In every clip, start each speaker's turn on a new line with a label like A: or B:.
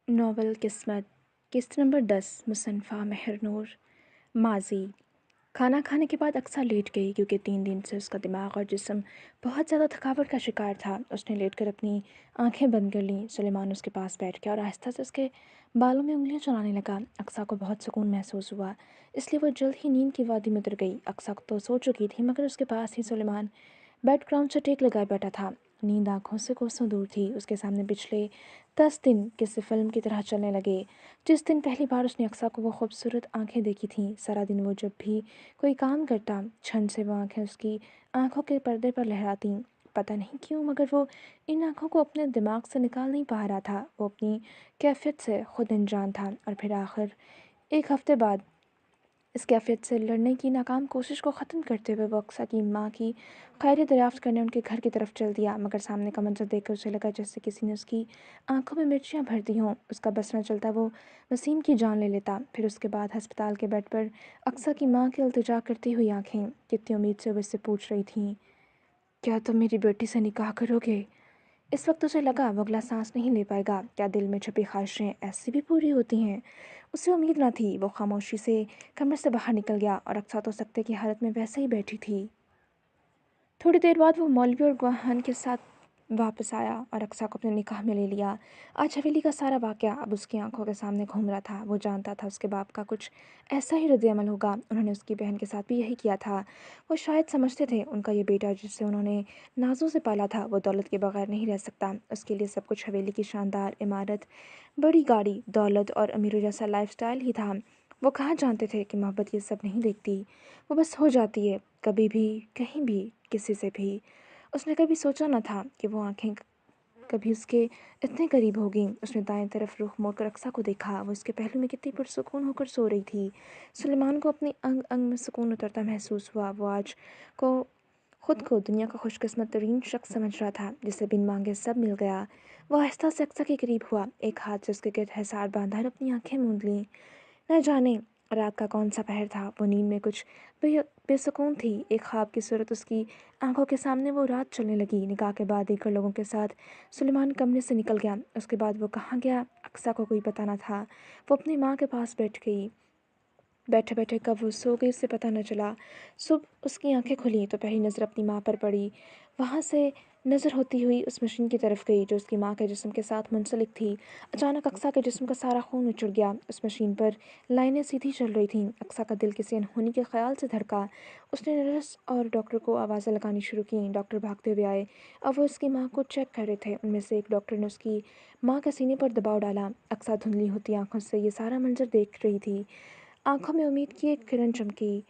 A: Novel قسمت قسط number 10 مصنفہ مہرنور۔ ماضی۔ کھانا کھانے کے بعد اقصیٰ لیٹ گئی کیونکہ 3 دن سے اس کا دماغ اور جسم بہت زیادہ تھکاوٹ کا شکار تھا۔ اس نے لیٹ کر اپنی آنکھیں بند کر لیں۔ سلیمان اس کے پاس بیٹھ گیا اور آہستہ سے اس کے بالوں میں انگلیاں چلانے لگا۔ اقصیٰ کو بہت سکون محسوس ہوا، اس لیے وہ جلد ہی نیند کی وادی میں اتر گئی۔ اقصیٰ تو سو چکی تھی مگر اس کے پاس ہی سلیمان بیک گراؤنڈ سے ٹیک لگائے بیٹھا تھا۔ نیند آنکھوں سے کوسوں دور تھی۔ اس کے سامنے پچھلے 10 دن کسی فلم کی طرح چلنے لگے۔ جس دن پہلی بار اس نے اقصیٰ کو وہ خوبصورت آنکھیں دیکھی تھیں، سارا دن وہ جب بھی کوئی کام کرتا چھن سے وہ آنکھیں اس کی آنکھوں کے پردے پر لہراتیں۔ پتہ نہیں کیوں مگر وہ ان آنکھوں کو اپنے دماغ سے نکال نہیں پا رہا تھا۔ وہ اپنی کیفیت سے خود انجان تھا اور پھر آخر ایک ہفتے بعد اس کیفیت سے لڑنے کی ناکام کوشش کو ختم کرتے ہوئے وہ اقصیٰ کی ماں کی خیریت دریافت کرنے ان کے گھر کی طرف چل دیا۔ مگر سامنے کا منظر دیکھ کر اسے لگا جیسے کسی نے اس کی آنکھوں میں مرچیاں بھر دی ہوں۔ اس کا بس نہ چلتا، وہ وسیم کی جان لے لیتا۔ پھر اس کے بعد ہسپتال کے بیڈ پر اقصیٰ کی ماں کی التجا کرتی ہوئی آنکھیں کتنی امید سے وہ اس سے پوچھ رہی تھیں، کیا تم میری بیٹی سے نکاح کرو گے؟ اس وقت اسے لگا وہ اگلا سانس نہیں لے پائے گا۔ کیا دل میں چھپی خواہشیں ایسی بھی پوری ہوتی ہیں؟ اسے امید نہ تھی۔ وہ خاموشی سے کمرے سے باہر نکل گیا اور اقصیٰ تو سکتے کی حالت میں ویسے ہی بیٹھی تھی۔ تھوڑی دیر بعد وہ مولوی اور گواہان کے ساتھ واپس آیا اور اقصیٰ کو اپنے نکاح میں لے لیا۔ آج حویلی کا سارا واقعہ اب اس کی آنکھوں کے سامنے گھوم رہا تھا۔ وہ جانتا تھا اس کے باپ کا کچھ ایسا ہی رد عمل ہوگا۔ انہوں نے اس کی بہن کے ساتھ بھی یہی کیا تھا۔ وہ شاید سمجھتے تھے ان کا یہ بیٹا جسے انہوں نے نازوں سے پالا تھا وہ دولت کے بغیر نہیں رہ سکتا۔ اس کے لیے سب کچھ حویلی کی شاندار عمارت، بڑی گاڑی، دولت اور امیروں جیسا لائف سٹائل ہی تھا۔ وہ کہاں جانتے تھے کہ محبت یہ سب نہیں دیکھتی، وہ بس ہو جاتی ہے، کبھی بھی، کہیں بھی، کسی سے بھی۔ اس نے کبھی سوچا نہ تھا کہ وہ آنکھیں کبھی اس کے اتنے قریب ہوگیں۔ اس نے دائیں طرف رخ موڑ کر اقصیٰ کو دیکھا۔ وہ اس کے پہلو میں کتنی پرسکون ہو کر سو رہی تھی۔ سلیمان کو اپنی انگ انگ میں سکون اترتا محسوس ہوا۔ وہ آج کو خود کو دنیا کا خوش قسمت ترین شخص سمجھ رہا تھا جسے بن مانگے سب مل گیا۔ وہ آہستہ سے اقصیٰ کے قریب ہوا، ایک ہاتھ سے اس کے گرد حصار باندھا اور اپنی آنکھیں موند لیں۔ نہ جانے رات کا کون سا پہر تھا، وہ نیند میں کچھ بے سکون تھی۔ ایک خواب کی صورت اس کی آنکھوں کے سامنے وہ رات چلنے لگی۔ نکاح کے بعد دیگر لوگوں کے ساتھ سلیمان کمرے سے نکل گیا۔ اس کے بعد وہ کہاں گیا اقصیٰ کو کوئی پتہ نہ تھا۔ وہ اپنی ماں کے پاس بیٹھ گئی۔ بیٹھے بیٹھے کب وہ سو گئی اسے پتہ نہ چلا۔ صبح اس کی آنکھیں کھلیں تو پہلی نظر اپنی ماں پر پڑی۔ وہاں سے نظر ہوتی ہوئی اس مشین کی طرف گئی جو اس کی ماں کے جسم کے ساتھ منسلک تھی۔ اچانک اقصیٰ کے جسم کا سارا خون اچڑ گیا۔ اس مشین پر لائنیں سیدھی چل رہی تھیں۔ اقصیٰ کا دل کسی انہونی کے خیال سے دھڑکا۔ اس نے نرس اور ڈاکٹر کو آوازیں لگانی شروع کیں۔ ڈاکٹر بھاگتے ہوئے آئے اور وہ اس کی ماں کو چیک کر رہے تھے۔ ان میں سے ایک ڈاکٹر نے اس کی ماں کے سینے پر دباؤ ڈالا۔ اقصیٰ دھندلی ہوتی آنکھوں سے یہ سارا منظر دیکھ رہی تھی۔ آنکھوں میں امید کی ایک کرن چمکی۔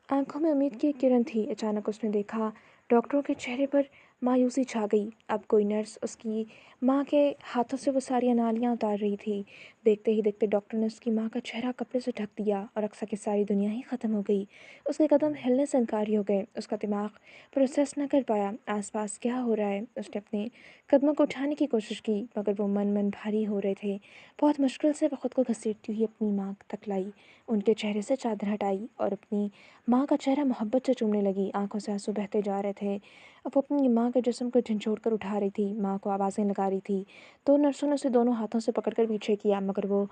A: آنکھوں میں امید کی ایک کرن تھی۔ اچانک اس نے دیکھا ڈاکٹروں کے چہرے پر مایوسی چھا گئی۔ اب کوئی نرس اس کی ماں کے ہاتھوں سے وہ ساری نالیاں اتار رہی تھی۔ دیکھتے ہی دیکھتے ڈاکٹر نے اس کی ماں کا چہرہ کپڑے سے ڈھک دیا اور اقصیٰ کی ساری دنیا ہی ختم ہو گئی۔ اس کے قدم ہلنے سے انکاری ہو گئے۔ اس کا دماغ پروسیس نہ کر پایا آس پاس کیا ہو رہا ہے۔ اس نے اپنے قدموں کو اٹھانے کی کوشش کی مگر وہ من بھاری ہو رہے تھے۔ بہت مشکل سے وہ خود کو گھسیٹتی ہوئی اپنی ماں تک لائی، ان کے چہرے سے چادر ہٹائی اور اپنی ماں کا چہرہ محبت سے چومنے لگی۔ آنکھوں سے آنسو بہتے جا رہے تھے۔ اب وہ اپنی ماں کے جسم کو جھنجھوڑ کر اٹھا رہی تھی، ماں کو آوازیں لگا رہی تھی۔ دو نرسوں نے اسے دونوں ہاتھوں سے پکڑ کر پیچھے کیا مگر وہ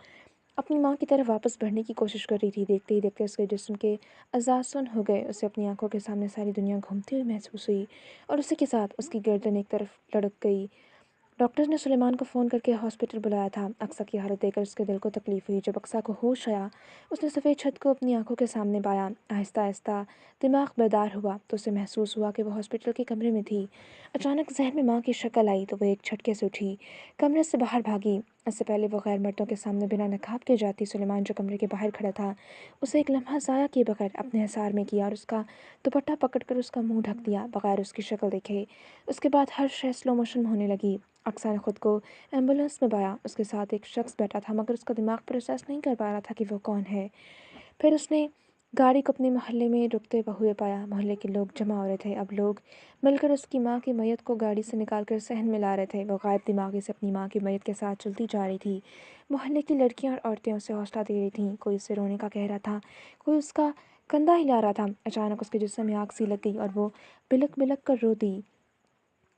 A: اپنی ماں کی طرف واپس بڑھنے کی کوشش کر رہی تھی۔ دیکھتے ہی دیکھتے اس کے جسم کے اعضاء سن ہو گئے۔ اسے اپنی آنکھوں کے سامنے ساری دنیا گھومتی ہوئی محسوس ہوئی اور اسی کے ساتھ اس کی گردن ایک طرف لڑک گئی۔ ڈاکٹر نے سلیمان کو فون کر کے ہاسپٹل بلایا تھا۔ اقصیٰ کی حالت دیکھ کر اس کے دل کو تکلیف ہوئی۔ جب اقصیٰ کو ہوش آیا اس نے سفید چھت کو اپنی آنکھوں کے سامنے پایا۔ آہستہ آہستہ دماغ بیدار ہوا تو اسے محسوس ہوا کہ وہ ہاسپٹل کے کمرے میں تھی۔ اچانک ذہن میں ماں کی شکل آئی تو وہ ایک جھٹکے سے اٹھی، کمرے سے باہر بھاگی۔ اس سے پہلے وہ غیر مردوں کے سامنے بنا نقاب کے جاتی، سلیمان جو کمرے کے باہر کھڑا تھا اسے ایک لمحہ ضائع کیے بغیر اپنے حصار میں کیا اور اس کا دوپٹہ پکڑ کر اس کا منہ ڈھک دیا بغیر اس کی شکل دیکھے۔ اس کے بعد ہر شے سلو موشن میں ہونے لگی۔ اقصیٰ نے خود کو ایمبولینس میں پایا۔ اس کے ساتھ ایک شخص بیٹھا تھا مگر اس کا دماغ پروسیس نہیں کر پا رہا تھا کہ وہ کون ہے۔ پھر اس نے گاڑی کو اپنے محلے میں رکتے ہوئے پایا۔ محلے کے لوگ جمع ہو رہے تھے۔ اب لوگ مل کر اس کی ماں کی میت کو گاڑی سے نکال کر صحن میں لا رہے تھے۔ وہ غائب دماغی سے اپنی ماں کی میت کے ساتھ چلتی جا رہی تھی۔ محلے کی لڑکیاں اور عورتیں اسے حوصلہ دے رہی تھیں، کوئی اسے رونے کا کہہ رہا تھا، کوئی اس کا کندھا ہلا رہا تھا۔ اچانک اس کے جسم میں آگ سی لگ گئی اور وہ بلک بلک کر رو دی۔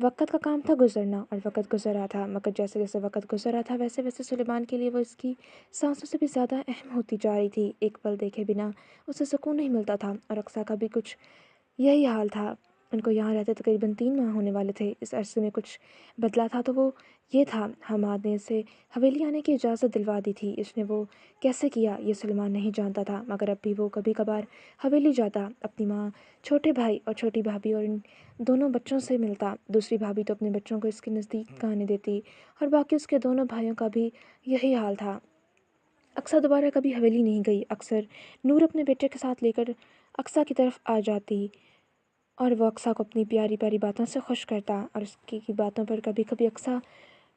A: وقت کا کام تھا گزرنا اور وقت گزر رہا تھا، مگر جیسے جیسے وقت گزر رہا تھا ویسے ویسے سلیمان کے لیے وہ اس کی سانسوں سے بھی زیادہ اہم ہوتی جا رہی تھی۔ ایک پل دیکھے بنا اسے سکون نہیں ملتا تھا، اور اقصیٰ کا بھی کچھ یہی حال تھا۔ ان کو یہاں رہتے تقریباً 3 ماہ ہونے والے تھے۔ اس عرصے میں کچھ بدلا تھا تو وہ یہ تھا، حماد نے اسے حویلی آنے کی اجازت دلوا دی تھی۔ اس نے وہ کیسے کیا یہ سلیمان نہیں جانتا تھا، مگر اب بھی وہ کبھی کبھار حویلی جاتا، اپنی ماں، چھوٹے بھائی اور چھوٹی بھابھی اور ان دونوں بچوں سے ملتا۔ دوسری بھابھی تو اپنے بچوں کو اس کے نزدیک آنے دیتی، اور باقی اس کے دونوں بھائیوں کا بھی یہی حال تھا۔ اقصیٰ دوبارہ کبھی حویلی نہیں گئی۔ اکثر نور اپنے بیٹے کے ساتھ لے کر اقصیٰ کی طرف آ جاتی، اور وہ اقصیٰ کو اپنی پیاری پیاری باتوں سے خوش کرتا، اور اس کی باتوں پر کبھی کبھی اقصیٰ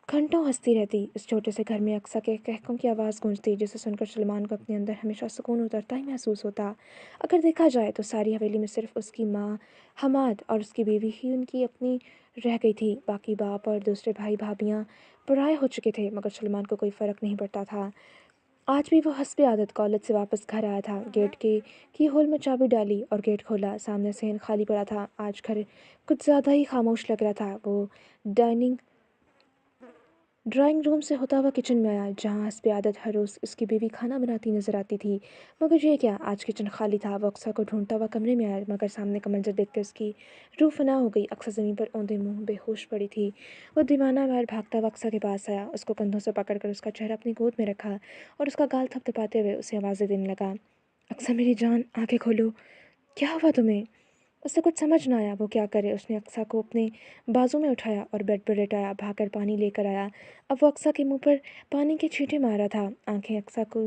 A: گھنٹوں ہنستی رہتی۔ اس چھوٹے سے گھر میں اقصیٰ کے قہقہوں کی آواز گونجتی، جسے سن کر سلیمان کو اپنے اندر ہمیشہ سکون اترتا ہی محسوس ہوتا۔ اگر دیکھا جائے تو ساری حویلی میں صرف اس کی ماں، حماد اور اس کی بیوی ہی ان کی اپنی رہ گئی تھی۔ باقی باپ اور دوسرے بھائی بھابھیاں پرائے ہو چکے تھے، مگر سلیمان کو کوئی فرق نہیں پڑتا تھا۔ آج بھی وہ حسب عادت کالج سے واپس گھر آیا تھا، گیٹ کے کی ہول میں چابی ڈالی اور گیٹ کھولا۔ سامنے صحن خالی پڑا تھا۔ آج گھر کچھ زیادہ ہی خاموش لگ رہا تھا۔ وہ ڈرائنگ روم سے ہوتا ہوا کچن میں آیا، جہاں حسب عادت ہر روز اس کی بیوی کھانا بناتی نظر آتی تھی، مگر یہ کیا، آج کچن خالی تھا۔ وہ اقصیٰ کو ڈھونڈتا ہوا کمرے میں آیا، مگر سامنے کا منظر دیکھ کر اس کی روح فنا ہو گئی۔ اقصیٰ زمین پر اوندے منہ بے ہوش پڑی تھی۔ وہ دیوانہ وار بھاگتا ہوا اقصیٰ کے پاس آیا، اس کو کندھوں سے پکڑ کر اس کا چہرہ اپنی گود میں رکھا اور اس کا گال تھپ تھپاتے ہوئے اسے آوازیں دینے لگا، اقصیٰ میری جان، آنکھیں کھولو، کیا ہوا تمہیں؟ اسے کچھ سمجھ نہ آیا وہ کیا کرے۔ اس نے اقصیٰ کو اپنے بازو میں اٹھایا اور بیڈ پر لٹایا، بھاگ کر پانی لے کر آیا۔ اب وہ اقصیٰ کے منہ پر پانی کے چھینٹے مار رہا تھا۔ آنکھیں اقصیٰ کو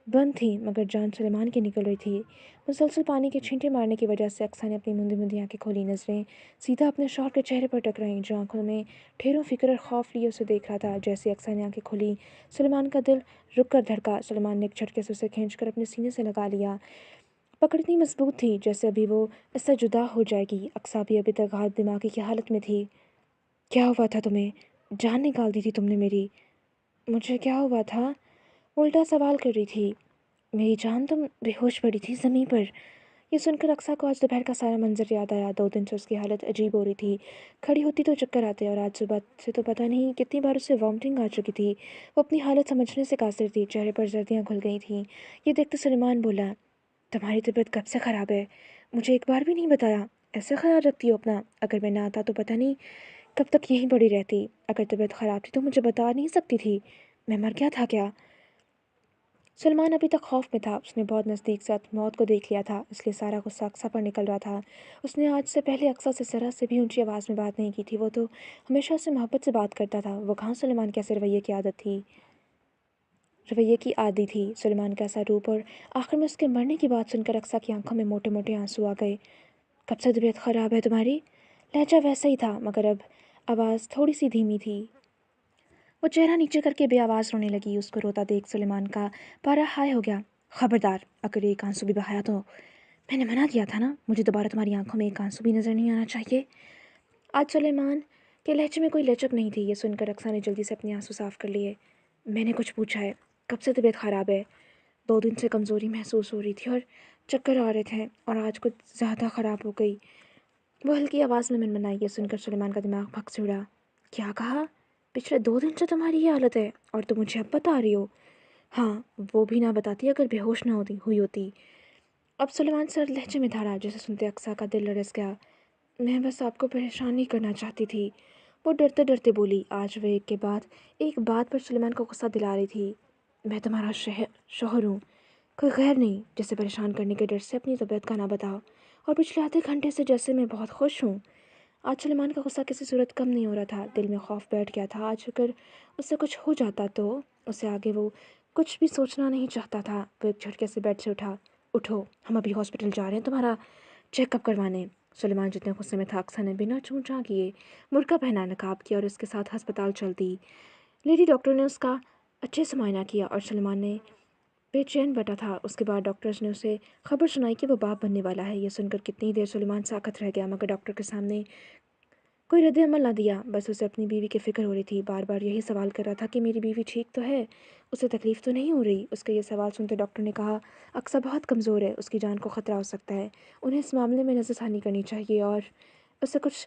A: بند تھیں، مگر جان سلیمان کی نکل رہی تھی۔ مسلسل پانی کے چھینٹے مارنے کی وجہ سے اقصیٰ نے اپنی مندی مندی آنکھیں کھولی، نظریں سیدھا اپنے شوہر کے چہرے پر ٹکرائیں، جو آنکھوں میں ڈھیروں فکر اور خوف لیے اسے دیکھ رہا تھا۔ جیسے اقصیٰ نے آنکھیں کھولی، سلیمان کا دل رک کر دھڑکا۔ سلیمان نے ایک جھٹکے سے اسے کھینچ کر اپنے سینے سے لگا لیا۔ پکڑ اتنی مضبوط تھی جیسے ابھی وہ اس سے جدا ہو جائے گی۔ اقصیٰ بھی ابھی تک غائب دماغی کی حالت میں تھی۔ کیا ہوا تھا تمہیں؟ جان نکال دی تھی تم نے میری؟ مجھے کیا ہوا تھا؟ الٹا سوال کر رہی تھی۔ میری جان، تم بے ہوش پڑی تھی زمین پر۔ یہ سن کر اقصیٰ کو آج دوپہر کا سارا منظر یاد آیا۔ 2 دن سے اس کی حالت عجیب ہو رہی تھی، کھڑی ہوتی تو چکر آتے، اور آج صبح سے تو پتہ نہیں کتنی بار اسے وامٹنگ آ چکی تھی۔ وہ اپنی حالت سمجھنے سے قاصر تھی، چہرے پر زردیاں گھل گئی تھیں۔ یہ دیکھتے سلیمان بولا، تمہاری طبیعت کب سے خراب ہے؟ مجھے ایک بار بھی نہیں بتایا۔ ایسا خیال رکھتی ہو اپنا؟ اگر میں نہ آتا تو پتہ نہیں کب تک یہیں پڑی رہتی۔ اگر طبیعت خراب تھی تو مجھے بتا نہیں سکتی تھی؟ میں مر گیا تھا کیا؟ سلمان ابھی تک خوف میں تھا۔ اس نے بہت نزدیک سے موت کو دیکھ لیا تھا، اس لیے سارا غصہ اقصیٰ پر نکل رہا تھا۔ اس نے آج سے پہلے اقصیٰ سے ذرا سے بھی اونچی آواز میں بات نہیں کی تھی۔ وہ تو ہمیشہ اسے محبت سے بات کرتا تھا۔ وہ کہاں سلیمان کے ایسے رویے کی عادی تھی۔ سلیمان کا ایسا روپ، اور آخر میں اس کے مرنے کی بات سن کر اقصیٰ کی آنکھوں میں موٹے موٹے آنسو آ گئے۔ کب سے طبیعت خراب ہے تمہاری؟ لہجہ ویسا ہی تھا، مگر اب آواز تھوڑی سی دھیمی تھی۔ وہ چہرہ نیچے کر کے بے آواز رونے لگی۔ اس کو روتا دیکھ سلیمان کا پارا ہائے ہو گیا۔ خبردار، اگر ایک آنسو بھی بہایا تو میں نے منع کیا تھا نا، مجھے دوبارہ تمہاری آنکھوں میں ایک آنسو بھی نظر نہیں آنا چاہیے۔ آج سلیمان کے لہجے میں کوئی لچک نہیں تھی۔ یہ سن کر اقصیٰ نے جلدی سے اپنے آنسو صاف کر لیے۔ میں نے کچھ پوچھا ہے، کب سے طبیعت خراب ہے؟ 2 دن سے کمزوری محسوس ہو رہی تھی اور چکر آ رہے تھے، اور آج کچھ زیادہ خراب ہو گئی۔ وہ ہلکی آواز میں منمنائی۔ یہ سن کر سلیمان کا دماغ بھگ سے اڑا۔ کیا کہا؟ پچھلے 2 دن سے تمہاری یہ حالت ہے، اور تم مجھے اب بتا رہی ہو؟ ہاں، وہ بھی نہ بتاتی اگر بے ہوش نہ ہوئی ہوتی۔ اب سلیمان سرد لہجے میں دھاڑا، جسے سنتے اقصیٰ کا دل لرز گیا۔ میں بس آپ کو پریشان نہیں کرنا چاہتی تھی، وہ ڈرتے ڈرتے بولی۔ آج وہ ایک کے بعد ایک بات پر سلیمان کو غصہ دلا رہی تھی۔ میں تمہارا شوہر ہوں، کوئی غیر نہیں، جسے پریشان کرنے کے ڈر سے اپنی طبیعت کا نہ بتاؤ، اور پچھلے آدھے گھنٹے سے جیسے میں بہت خوش ہوں۔ آج سلیمان کا غصہ کسی صورت کم نہیں ہو رہا تھا۔ دل میں خوف بیٹھ گیا تھا، آج اگر اس سے کچھ ہو جاتا تو اسے آگے وہ کچھ بھی سوچنا نہیں چاہتا تھا۔ وہ ایک جھٹکے سے بیڈ سے اٹھا۔ اٹھو، ہم ابھی ہاسپٹل جا رہے ہیں تمہارا چیک اپ کروانے۔ سلیمان جتنے غصے میں تھا، اقصیٰ نے بنا چوں چاں کیے برقع پہنا، نقاب کیا اور اس کے ساتھ ہسپتال چل دی۔ لیڈی ڈاکٹر نے اس کا اچھے سے معائنہ کیا، اور سلیمان نے بے چین بٹا تھا۔ اس کے بعد ڈاکٹرز نے اسے خبر سنائی کہ وہ باپ بننے والا ہے۔ یہ سن کر کتنی دیر سلیمان ساکت رہ گیا، مگر ڈاکٹر کے سامنے کوئی رد عمل نہ دیا۔ بس اسے اپنی بیوی کی فکر ہو رہی تھی، بار بار یہی سوال کر رہا تھا کہ میری بیوی ٹھیک تو ہے، اسے تکلیف تو نہیں ہو رہی؟ اس کا یہ سوال سنتے ڈاکٹر نے کہا، اقصیٰ بہت کمزور ہے، اس کی جان کو خطرہ ہو سکتا ہے، انہیں اس معاملے میں نظر ثانی کرنی چاہیے اور اسے کچھ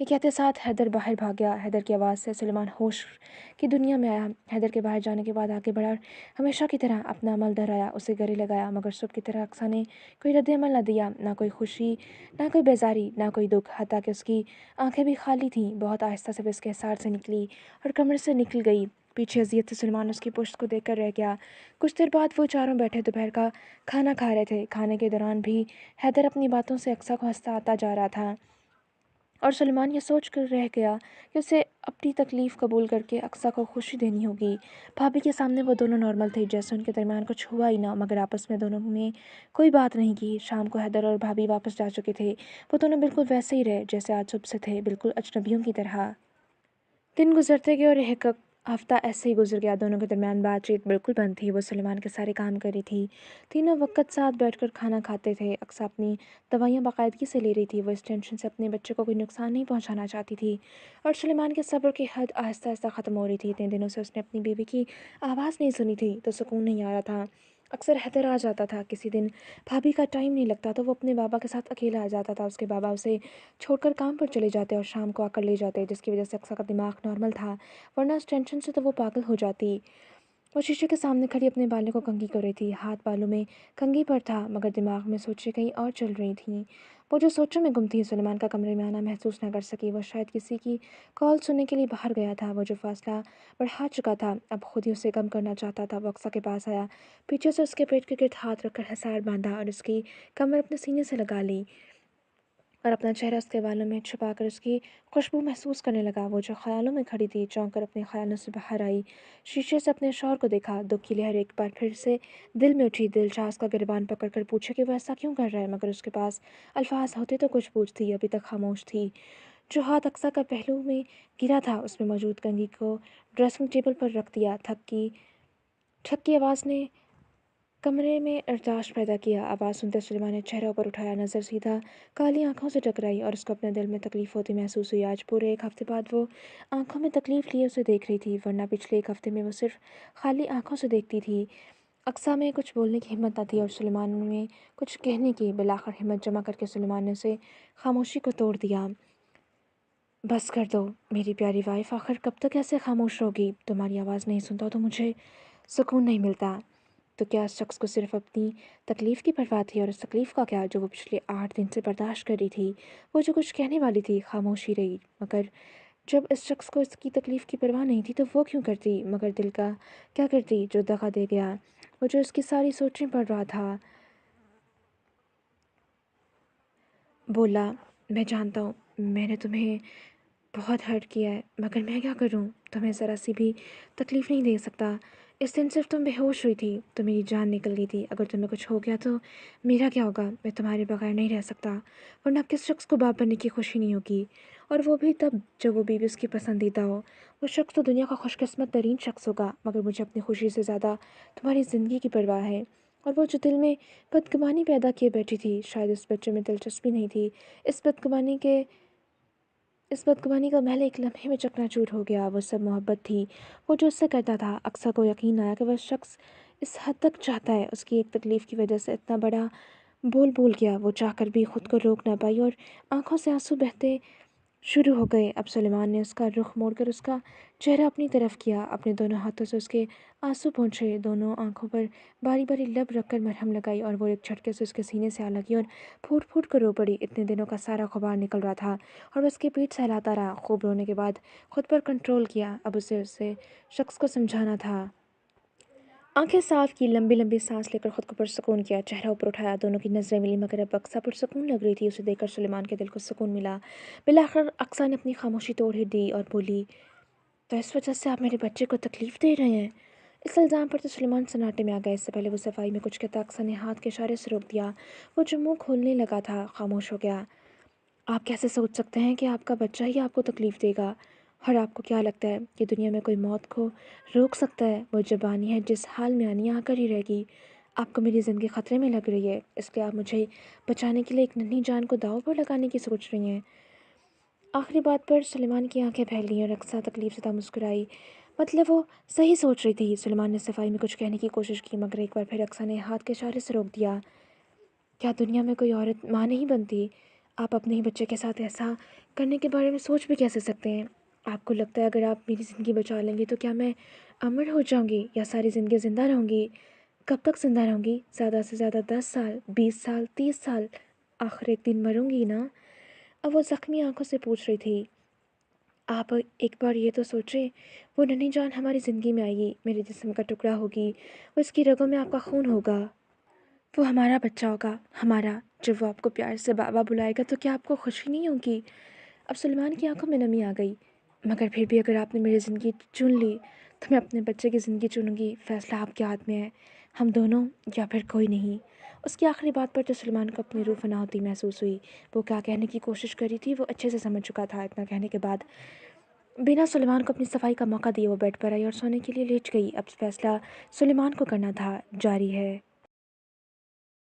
A: یہ کہتے ساتھ حیدر باہر بھاگ گیا۔ حیدر کی آواز سے سلیمان ہوش کی دنیا میں آیا۔ حیدر کے باہر جانے کے بعد آگے بڑھا اور ہمیشہ کی طرح اپنا عمل دہرایا، اسے گلے لگایا، مگر صبح کی طرح اقصیٰ نے کوئی رد عمل نہ دیا، نہ کوئی خوشی، نہ کوئی بیزاری، نہ کوئی دکھ، حتیٰ کہ اس کی آنکھیں بھی خالی تھیں۔ بہت آہستہ سے وہ اس کے حصار سے نکلی اور کمرے سے نکل گئی۔ پیچھے اذیت سے سلیمان اس کی پشت کو دیکھ کر رہ گیا۔ کچھ دیر بعد وہ چاروں بیٹھے دوپہر کا کھانا کھا رہے تھے۔ کھانے کے دوران بھی حیدر اپنی باتوں سے اقصیٰ کو ہنساتا جا رہا تھا اور سلیمان یہ سوچ کر رہ گیا کہ اسے اپنی تکلیف قبول کر کے اقصیٰ کو خوشی دینی ہوگی۔ بھابھی کے سامنے وہ دونوں نارمل تھے، جیسے ان کے درمیان کچھ ہوا ہی نہ، مگر آپس میں دونوں نے کوئی بات نہیں کی۔ شام کو حیدر اور بھابھی واپس جا چکے تھے۔ وہ دونوں بالکل ویسے ہی رہے جیسے آج صبح سے تھے، بالکل اجنبیوں کی طرح۔ دن گزرتے گئے اور ایک ہفتہ ایسے ہی گزر گیا۔ دونوں کے درمیان بات چیت بالکل بند تھی۔ وہ سلیمان کے سارے کام کر رہی تھی، تینوں وقت ساتھ بیٹھ کر کھانا کھاتے تھے۔ اقصیٰ اپنی دوائیاں باقاعدگی سے لے رہی تھی، وہ اس ٹینشن سے اپنے بچے کو کوئی نقصان نہیں پہنچانا چاہتی تھی، اور سلیمان کے صبر کی حد آہستہ آہستہ ختم ہو رہی تھی۔ اتنے دنوں سے اس نے اپنی بیوی کی آواز نہیں سنی تھی تو سکون نہیں آ رہا تھا۔ اکثر حیدر آ جاتا تھا، کسی دن بھابھی کا ٹائم نہیں لگتا تو وہ اپنے بابا کے ساتھ اکیلا آ جاتا تھا۔ اس کے بابا اسے چھوڑ کر کام پر چلے جاتے اور شام کو آ کر لے جاتے، جس کی وجہ سے اقصیٰ کا دماغ نارمل تھا، ورنہ اس ٹینشن سے تو وہ پاگل ہو جاتی۔ وہ شیشے کے سامنے کھڑی اپنے بالوں کو کنگھی کر رہی تھی، ہاتھ بالوں میں کنگھی پر تھا، مگر دماغ میں سوچیں کہیں اور چل رہی تھیں۔ وہ جو سوچوں میں گم تھی، سلیمان کا کمرے میں آنا محسوس نہ کر سکی۔ وہ شاید کسی کی کال سننے کے لیے باہر گیا تھا۔ وہ جو فاصلہ بڑھا چکا تھا اب خود ہی اسے کم کرنا چاہتا تھا۔ وہ اقصیٰ کے پاس آیا، پیچھے سے اس کے پیٹ کے گرد ہاتھ رکھ کر حصار باندھا اور اس کی کمر اپنے سینے سے لگا لی اور اپنا چہرہ اس کے بالوں میں چھپا کر اس کی خوشبو محسوس کرنے لگا۔ وہ جو خیالوں میں کھڑی تھی چونک کر اپنے خیالوں سے باہر آئی، شیشے سے اپنے شوہر کو دیکھا۔ دکھ کی لہر ایک بار پھر سے دل میں اٹھی۔ دل چاہ اس کا گریبان پکڑ کر پوچھے کہ وہ ایسا کیوں کر رہا ہے، مگر اس کے پاس الفاظ ہوتے تو کچھ پوچھتی۔ ابھی تک خاموش تھی۔ جو ہاتھ اقصیٰ کا پہلو میں گرا تھا اس میں موجود کنگھی کو ڈریسنگ ٹیبل پر رکھ دیا۔ ٹھک کی آواز نے کمرے میں ارتعاش پیدا کیا۔ آواز سنتے سلیمان نے چہرہ اوپر اٹھایا، نظر سیدھا کالی آنکھوں سے ٹکرائی اور اس کو اپنے دل میں تکلیف ہوتی محسوس ہوئی۔ آج پورے ایک ہفتے بعد وہ آنکھوں میں تکلیف لیے اسے دیکھ رہی تھی، ورنہ پچھلے ایک ہفتے میں وہ صرف خالی آنکھوں سے دیکھتی تھی۔ اقصیٰ میں کچھ بولنے کی ہمت نہ تھی اور سلیمان میں کچھ کہنے کی۔ بالآخر ہمت جمع کر کے سلیمان نے اسے خاموشی کو توڑ دیا۔ بس کر دو میری پیاری وائف، آخر کب تک ایسے خاموش رہوگی؟ تمہاری آواز نہیں سنتا تو مجھے سکون نہیں ملتا۔ تو کیا اس شخص کو صرف اپنی تکلیف کی پرواہ تھی؟ اور اس تکلیف کا کیا جو وہ پچھلے 8 دن سے برداشت کر رہی تھی؟ وہ جو کچھ کہنے والی تھی خاموشی رہی، مگر جب اس شخص کو اس کی تکلیف کی پرواہ نہیں تھی تو وہ کیوں کرتی؟ مگر دل کا کیا کرتی جو دغا دے گیا، وہ جو اس کی ساری سوچیں پڑھ رہا تھا؟ بولا، میں جانتا ہوں میں نے تمہیں بہت ہرٹ کیا ہے، مگر میں کیا کروں؟ تمہیں ذرا سی بھی تکلیف نہیں دے سکتا۔ اس دن صرف تم بے ہوش ہوئی تھی تو میری جان نکل گئی تھی۔ اگر تمہیں کچھ ہو گیا تو میرا کیا ہوگا؟ میں تمہارے بغیر نہیں رہ سکتا، ورنہ کس شخص کو باپ بننے کی خوشی نہیں ہوگی، اور وہ بھی تب جب وہ بیوی اس کی پسندیدہ ہو۔ وہ شخص تو دنیا کا خوش قسمت ترین شخص ہوگا، مگر مجھے اپنی خوشی سے زیادہ تمہاری زندگی کی پرواہ ہے۔ اور وہ جو دل میں بدگمانی پیدا کیے بیٹھی تھی، شاید اس بچے میں دلچسپی نہیں تھی۔ اس بدگمانی کا محل ایک لمحے میں چکنا چور ہو گیا۔ وہ سب محبت تھی وہ جو اس سے کرتا تھا۔ اقصیٰ کو یقین آیا کہ وہ شخص اس حد تک چاہتا ہے، اس کی ایک تکلیف کی وجہ سے اتنا بڑا بول گیا۔ وہ چاہ کر بھی خود کو روک نہ پائی اور آنکھوں سے آنسو بہتے شروع ہو گئے۔ اب سلیمان نے اس کا رخ موڑ کر اس کا چہرہ اپنی طرف کیا، اپنے دونوں ہاتھوں سے اس کے آنسو پونچھے، دونوں آنکھوں پر باری باری لب رکھ کر مرہم لگائی، اور وہ ایک جھٹکے سے اس کے سینے سے آ لگی اور پھوٹ پھوٹ کر رو پڑی۔ اتنے دنوں کا سارا غبار نکل رہا تھا اور وہ اس کی پیٹھ سہلاتا رہا۔ خوب رونے کے بعد خود پر کنٹرول کیا۔ اب اسے شخص کو سمجھانا تھا۔ آنکھیں صاف کی، لمبی لمبی سانس لے کر خود کو پرسکون کیا، چہرہ اوپر اٹھایا، دونوں کی نظریں ملی، مگر اب اقصیٰ پرسکون لگ رہی تھی۔ اسے دیکھ کر سلیمان کے دل کو سکون ملا۔ بالآخر اقصیٰ نے اپنی خاموشی توڑ ہی دی اور بولی، تو اس وجہ سے آپ میرے بچے کو تکلیف دے رہے ہیں؟ اس الزام پر تو سلیمان سناٹے میں آ گیا۔ اس سے پہلے وہ صفائی میں کچھ کہتا اقصیٰ نے ہاتھ کے اشارے سے روک دیا۔ وہ جو منہ کھولنے لگا تھا خاموش ہو گیا۔ آپ کیسے سوچ سکتے ہیں کہ آپ کا بچہ ہی آپ کو تکلیف دے گا؟ اور آپ کو کیا لگتا ہے کہ دنیا میں کوئی موت کو روک سکتا ہے؟ وہ جب آنی ہے جس حال میں آنی ہے آ کر ہی رہے گی۔ آپ کو میری زندگی خطرے میں لگ رہی ہے، اس لیے آپ مجھے بچانے کے لیے ایک ننھی جان کو داؤ پر لگانے کی سوچ رہی ہیں۔ آخری بات پر سلیمان کی آنکھیں پھیل گئیں اور اقصیٰ تکلیف زدہ مسکرائی۔ مطلب وہ صحیح سوچ رہی تھی۔ سلیمان نے صفائی میں کچھ کہنے کی کوشش کی، مگر ایک بار پھر اقصیٰ نے ہاتھ کے اشارے سے روک دیا۔ کیا دنیا میں کوئی عورت ماں نہیں بنتی؟ آپ اپنے ہی بچے کے ساتھ ایسا کرنے کے بارے میں سوچ بھی کیسے سکتے ہیں؟ آپ کو لگتا ہے اگر آپ میری زندگی بچا لیں گے تو کیا میں امر ہو جاؤں گی یا ساری زندگی زندہ رہوں گی؟ کب تک زندہ رہوں گی؟ زیادہ سے زیادہ 10 سال، 20 سال، 30 سال، آخر ایک دن مروں گی نا۔ اب وہ زخمی آنکھوں سے پوچھ رہی تھی۔ آپ ایک بار یہ تو سوچیں، وہ ننھی جان ہماری زندگی میں آئے گی، میرے جسم کا ٹکڑا ہوگی، وہ اس کی رگوں میں آپ کا خون ہوگا، وہ ہمارا بچہ ہوگا، ہمارا۔ جب وہ آپ کو پیار سے بابا بلائے گا تو کیا آپ کو خوشی نہیں ہوگی؟ اب سلیمان کی آنکھوں میں نمی آ گئی۔ مگر پھر بھی اگر آپ نے میری زندگی چن لی تو میں اپنے بچے کی زندگی چنوں گی، فیصلہ آپ کے ہاتھ میں ہے، ہم دونوں یا پھر کوئی نہیں۔ اس کی آخری بات پر تو سلیمان کو اپنی روح فنا ہوتی محسوس ہوئی۔ وہ کیا کہنے کی کوشش کر رہی تھی وہ اچھے سے سمجھ چکا تھا۔ اتنا کہنے کے بعد بنا سلیمان کو اپنی صفائی کا موقع دیے وہ بیڈ پر آئی اور سونے کے لیے لیٹ گئی۔ اب فیصلہ سلیمان کو کرنا تھا۔ جاری ہے۔